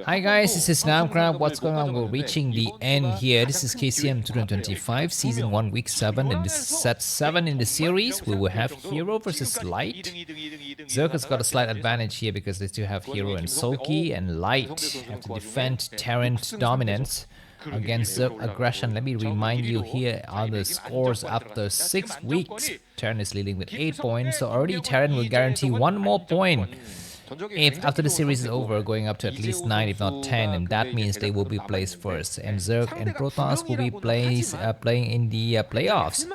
Hi guys, this is namkraftvn. What's going on? We're reaching the end here. This is KCM 2025, Season 1, Week 7, and this is set 7 in the series. We will have Hero versus Light. Zerg has got a slight advantage here because they still have Hero and Soki, and Light have to defend Terran dominance against Zerg aggression. Let me remind you, here are the scores after 6 weeks. Terran is leading with 8 points, so already Terran will guarantee 1 more point if after the series is over, going up to at least 9 if not 10, and that means they will be placed first, and Zerg and broodwar will be playing in the playoffs.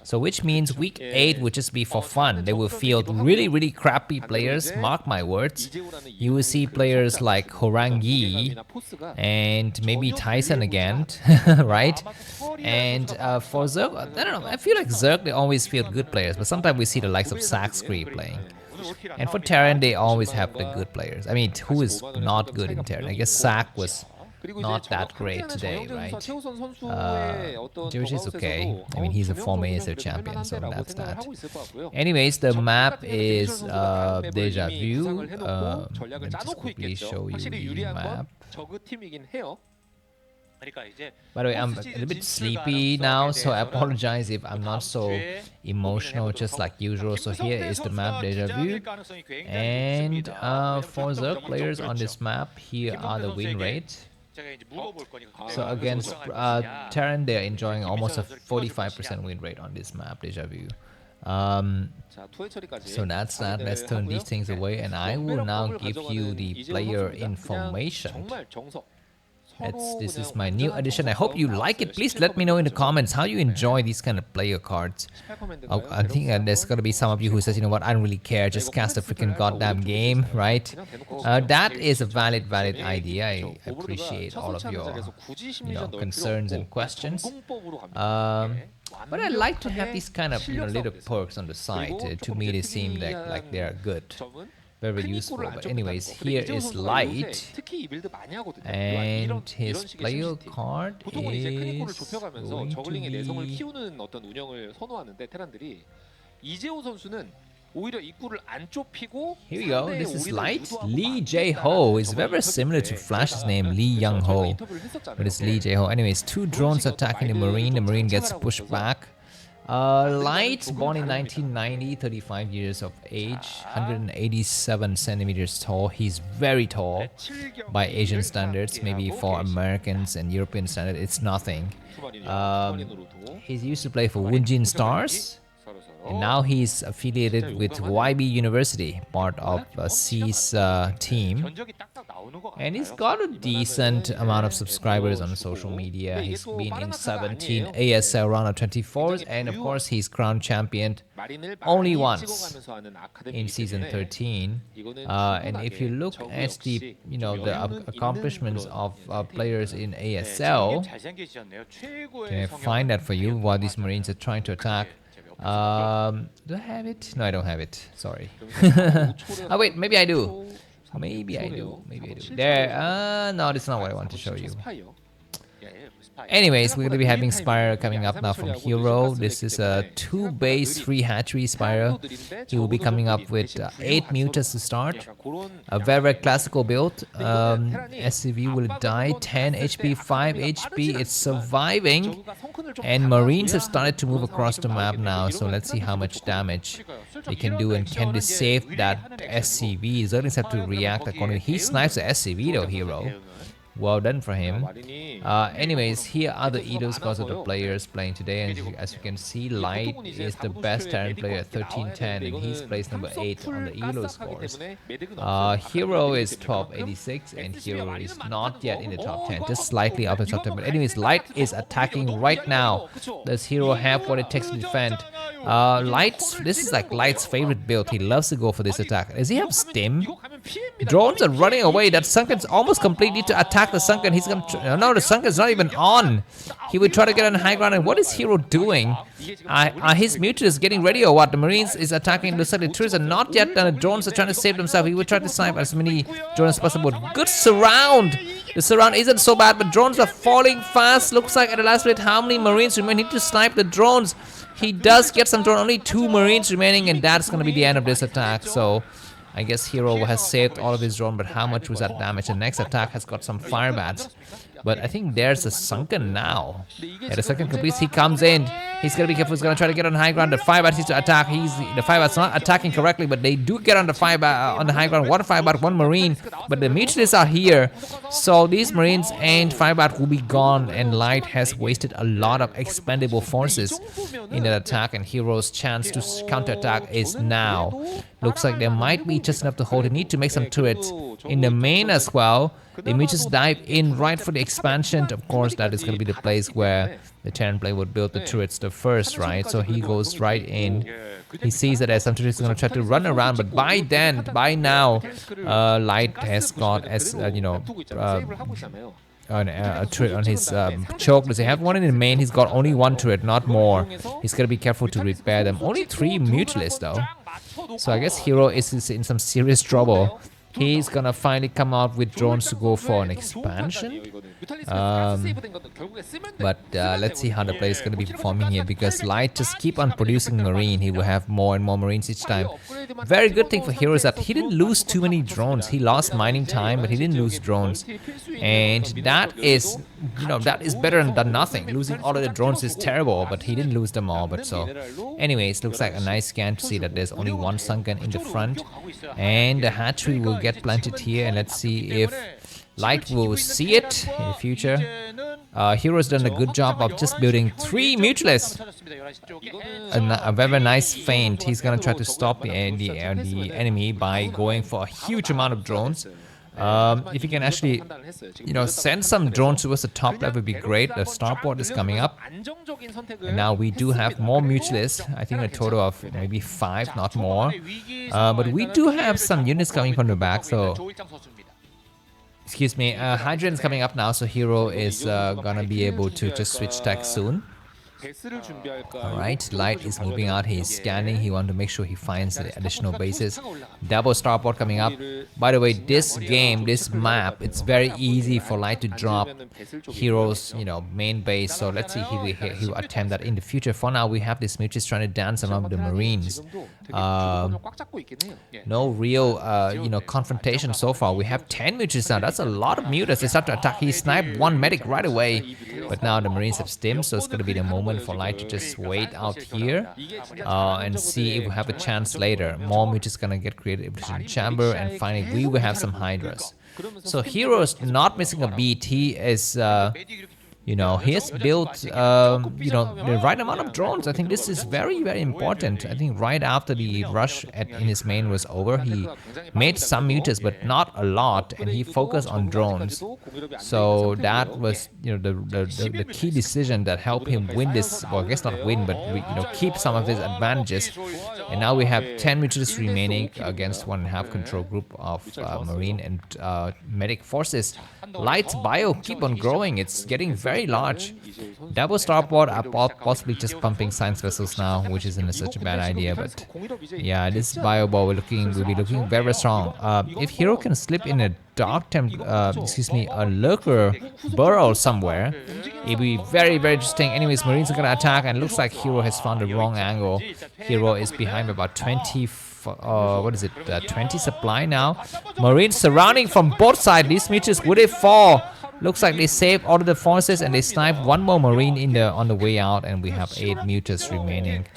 So which means week 8 will just be for fun. They will field really crappy players, mark my words. You will see players like Horangi and maybe Tyson again, right? And for Zerg, I don't know, I feel like Zerg, they always field good players, but sometimes we see the likes of Saxcree playing. And for Terran, they always have the good players. I mean, who is not good in Terran? I guess Sack was not that great today, right? Jewish is okay. I mean, he's a former ASL champion, so that's that. Anyways, the map is Deja Vu. Let me just quickly show you the map. By the way, I'm a little bit sleepy now, so I apologize if I'm not so emotional just like usual. So here is the map Deja Vu, and for Zerg players on this map, here are the win rate. So against Terran, they are enjoying almost a 45% win rate on this map Deja Vu. So that's that. Let's turn these things away, and I will now give you the player information. This is my new edition. I hope you like it. Please let me know in the comments how you enjoy these kind of player cards. I think there's gonna be some of you who says, you know what, I don't really care, just cast a freaking goddamn game, right? That is a valid idea. I appreciate all of your concerns and questions. But I like to have these kind of little perks on the side. To me, they seem like they are good. Very useful. But anyways, here is Light, and his player card is going to be... Here we go, this is Light. Lee Jae-ho is very similar to Flash's name, Lee Young-ho, but it's Lee Jae-ho. Anyways, 2 drones attacking the Marine gets pushed back. Light, born in 1990, 35 years of age, 187 centimeters tall. He's very tall by Asian standards. Maybe for Americans and European standards, it's nothing. He used to play for Woonjin Stars, and now he's affiliated with YB University, part of C's team. And he's got a decent amount of subscribers on social media. He's been in 17 ASL round of 24s, and of course he's crowned champion only once in season 13. And if you look at the the accomplishments of players in ASL, can I find that for you while these Marines are trying to attack? Do I have it? No, I don't have it. Sorry. Oh wait, maybe I do. Maybe I do. There. No, that's not what I want to show you. Anyways, we're going to be having Spire coming up now from Hero. This is a 2 base 3 hatchery Spire. He will be coming up with 8 mutas to start. A very classical build. SCV will die, 10 HP, 5 HP. It's surviving. And Marines have started to move across the map now. So let's see how much damage they can do, and can they save that SCV. Zerglings have to react accordingly. He snipes the SCV though, Hero. Well done for him. Anyways, here are the ELO scores of the players playing today, and as you can see, Light is the best Terran player at 1310, and he's placed number 8 on the ELO scores. Hero is top 86, and Hero is not yet in the top 10, just slightly up the top 10. But anyways, Light is attacking right now. Does Hero have what it takes to defend? This is like Light's favorite build. He loves to go for this attack. Does he have Stim? Drones are running away. That Sunken's almost completely to attack the Sunken. He's gonna... No, the Sunken's not even on. He would try to get on high ground. And what is Hero doing? His mutant is getting ready or what? The Marines is attacking the Sunken. The tourists are not yet done. The drones are trying to save themselves. He would try to snipe as many drones as possible. Good surround. The surround isn't so bad, but drones are falling fast. Looks like at the last minute, how many Marines remain? Need to snipe the drones. He does get some drone. Only 2 Marines remaining, and that's gonna be the end of this attack. So I guess Hero has saved all of his drone, but how much was that damage? The next attack has got some fire bats. But I think there's a sunken now. Yeah, the sunken completes. He comes in. He's gonna be careful. He's gonna try to get on high ground. The fire bat needs to attack. The fire bat's not attacking correctly, but they do get on the on the high ground. One fire bat, one marine. But the mutalists are here, so these marines and fire bat will be gone. And Light has wasted a lot of expendable forces in that attack. And Hero's chance to counterattack is now. Looks like there might be just enough to hold. They need to make some turrets in the main as well. They may just dive in right for the expansion. Of course, that is going to be the place where the Terran player would build the turrets the first, right? So he goes right in. He sees that some turrets are going to try to run around, but by now, Light has got, as you know, a turret on his choke. Does he have one in the main? He's got only one turret, not more. He's got to be careful to repair them. Only 3 mutalists though. So I guess Hero is in some serious trouble. He's gonna finally come out with drones to go for an expansion. But let's see how the player is gonna be performing here, because Light just keep on producing marine. He will have more and more marines each time. Very good thing for Hero is that he didn't lose too many drones. He lost mining time, but he didn't lose drones. And that is, you know, that is better than nothing. Losing all of the drones is terrible, but he didn't lose them all. But so, anyways, looks like a nice scan to see that there's only one sunken in the front, and the hatchery will get planted here. And let's see if Light will see it in the future. Hero's done a good job of just building 3 mutalists. A very nice feint. He's gonna try to stop the enemy by going for a huge amount of drones. If you can actually, you know, send some drones towards the top, that would be great. The starport is coming up. And now we do have more mutalists. I think a total of maybe 5, not more. But we do have some units coming from the back, so... Excuse me, Hydran's coming up now, so Hero is gonna be able to just switch tech soon. Alright, Light is moving out, he's scanning, he wants to make sure he finds the additional bases. Double starport coming up. By the way, this game, this map, it's very easy for Light to drop Hero's, you know, main base. So let's see if he will attempt that in the future. For now, we have this Mutis trying to dance around with the Marines. No real, you know, confrontation so far. We have 10 Mutis now. That's a lot of Mutis. They start to attack. He sniped one medic right away. But now the Marines have stimmed, so it's going to be the moment for Light to just wait out here and see if we have a chance later. More Mutis going to get created in the chamber, and finally we will have some Hydras. So Hero is not missing a beat. He is... you know, he has built, you know, the right amount of drones. I think this is very, very important. I think right after the rush in his main was over, he made some mutas, but not a lot, and he focused on drones. So that was, you know, the key decision that helped him win this. Well, I guess not win, but you know, keep some of his advantages. And now we have 10 mutas remaining against 1.5 control group of marine and medic forces. Light's bio keep on growing. It's getting very large. Double starport are possibly just pumping science vessels now, which isn't such a bad idea. But yeah, this bio ball will be looking very strong. If Hero can slip in a dark a lurker burrow somewhere, it'll be very, very interesting. Anyways, Marines are gonna attack, and it looks like Hero has found the wrong angle. Hero is behind about 20. What is it? 20 supply now. Marines surrounding from both sides. These Mutas, would they fall? Looks like they saved all of the forces, and they sniped one more Marine on the way out, and we have 8 Mutas remaining.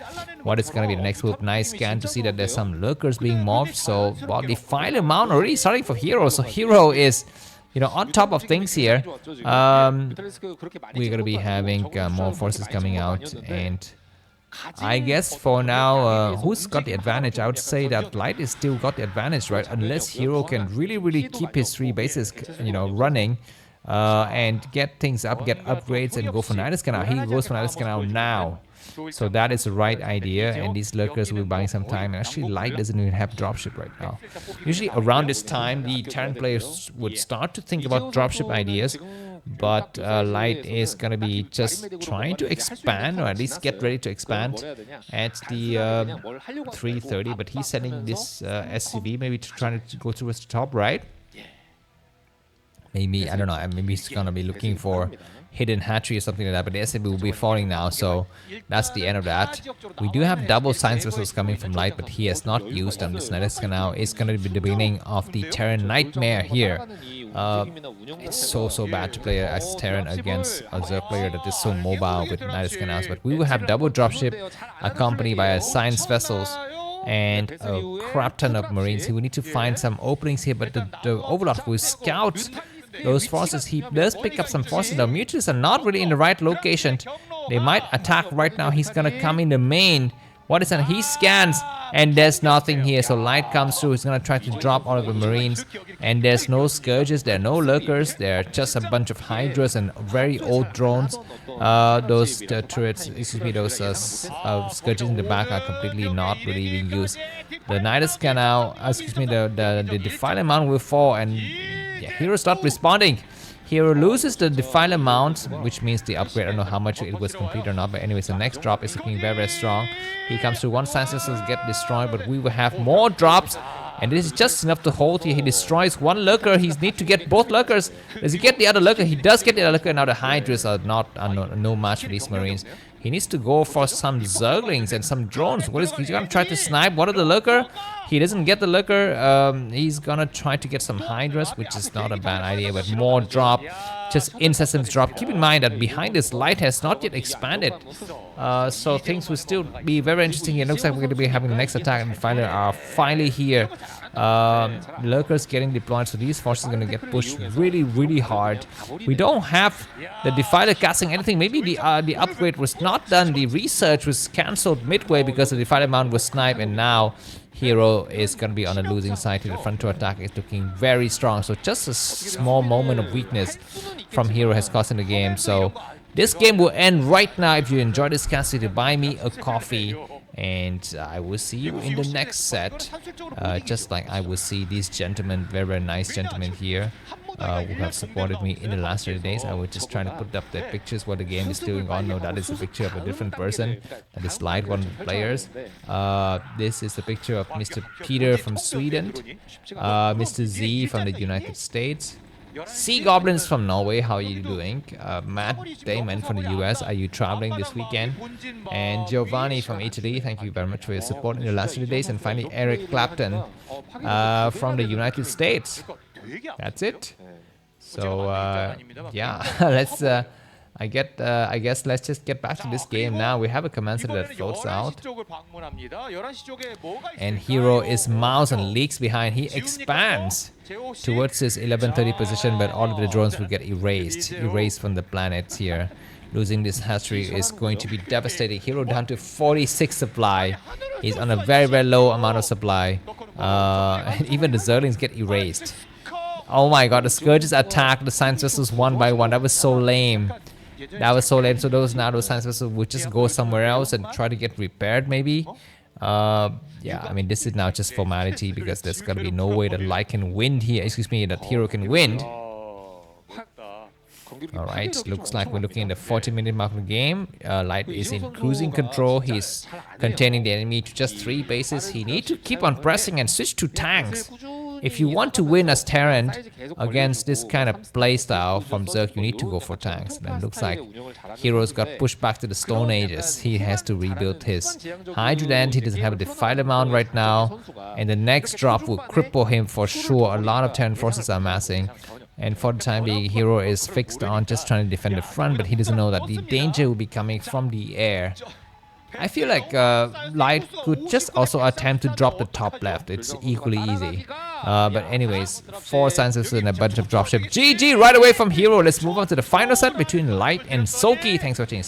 What is going to be the next move? Nice scan to see that there's some lurkers being morphed. So, well, the final amount already starting for Hero. So Hero is, you know, on top of things here. We're going to be having more forces coming out, and I guess for now, who's got the advantage? I would say that Light is still got the advantage, right? Unless Hero can really keep his 3 bases, you know, running and get things up, get upgrades, and go for Nidus Canal. He goes for Nidus Canal now. So that is the right idea, and these lurkers will be buying some time. And actually, Light doesn't even have dropship right now. Usually around this time, the Terran players would start to think about dropship ideas. But Light is going to be just trying to expand, or at least get ready to expand at the 3:30. But he's sending this SCV maybe to try to go towards the top, right? Maybe, I don't know, maybe he's gonna be looking for hidden hatchery or something like that, but the SCB will be falling now, so that's the end of that. We do have double science vessels coming from light, but he has not used them. This Nidus now is gonna be the beginning of the Terran nightmare here. It's so bad to play as Terran against a Zerg player that is so mobile with Nidus canals, but we will have double dropship accompanied by a science vessels and a crap ton of marines. He will need to find some openings here, but the Overlord will scout those forces. He does pick up some forces. The mutants are not really in the right location. They might attack right now. He's gonna come in the main. What is that? He scans and there's nothing here. So light comes through. He's gonna try to drop all of the marines. And there's no scourges. There are no lurkers. There are just a bunch of hydras and very old drones. Those turrets, excuse me, those scourges in the back are completely not really being used. The Nidus Canal, excuse me, the Defiler Mount will fall, and yeah, Hero start responding. Hero loses the Defiler Mount, which means the upgrade. I don't know how much it was complete or not, but anyways, the next drop is looking very strong. He comes through, one science vessels get destroyed, but we will have more drops, and this is just enough to hold here. He destroys one lurker. He needs to get both lurkers. Does he get the other lurker? He does get the other lurker. Now the Hydras are not no match for these Marines. He needs to go for some Zerglings and some drones. What is he's gonna try to snipe? What are the lurker? He doesn't get the lurker. He's gonna try to get some Hydras, which is not a bad idea, but more drop. Just incessant drop. Keep in mind that behind this light has not yet expanded. So things will still be very interesting. It looks like we're going to be having the next attack, and finally here. Lurkers getting deployed, so these forces are going to get pushed really hard. We don't have the Defiler casting anything. Maybe the upgrade was not done. The research was cancelled midway because the Defiler Mount was sniped, and now Hero is going to be on the losing side. The front to attack is looking very strong. So just a small moment of weakness from Hero has cost in the game. So this game will end right now. If you enjoyed this cast, to buy me a coffee, and I will see you in the next set. Just like I will see these gentlemen, very nice gentlemen here, who have supported me in the last 30 days. I was just trying to put up the pictures while the game is still going on. No, that is a picture of a different person. That is Light, one of the players. This is a picture of Mr. Peter from Sweden, Mr. Z from the United States, Sea Goblins from Norway, how are you doing? Matt Damon from the US, are you traveling this weekend? And Giovanni from Italy, thank you very much for your support in the last 2 days. And finally, Eric Clapton from the United States. That's it. So, yeah, let's... I guess let's just get back to this game now. We have a command center that floats out. And Hero is mouse and leaks behind. He expands towards his 1130 position, but all of the drones will get erased from the planets here. Losing this hatchery is going to be devastating. Hero down to 46 supply. He's on a very low amount of supply. And even the Zerglings get erased. Oh my god, the Scourges attack the science vessels one by one. That was so lame. That was so lame. So those science vessels would just go somewhere else and try to get repaired maybe. Yeah, I mean, this is now just formality because there's gonna be no way that Light can win here. Excuse me, that Hero can win. Alright, looks like we're looking at the 40-minute mark of the game. Light is in cruising control. He's containing the enemy to just 3 bases. He needs to keep on pressing and switch to tanks. If you want to win as Terran against this kind of playstyle from Zerg, you need to go for tanks. And it looks like Hero's got pushed back to the Stone Ages. He has to rebuild his Hydrodent. He doesn't have a Defiler Mount right now. And the next drop will cripple him for sure. A lot of Terran forces are massing. And for the time being, Hero is fixed on just trying to defend the front, but he doesn't know that the danger will be coming from the air. I feel like Light could just also attempt to drop the top left. It's equally easy. But anyways, 4 sciences and a bunch of dropship. GG right away from Hero. Let's move on to the final set between Light and Soki. Thanks for watching.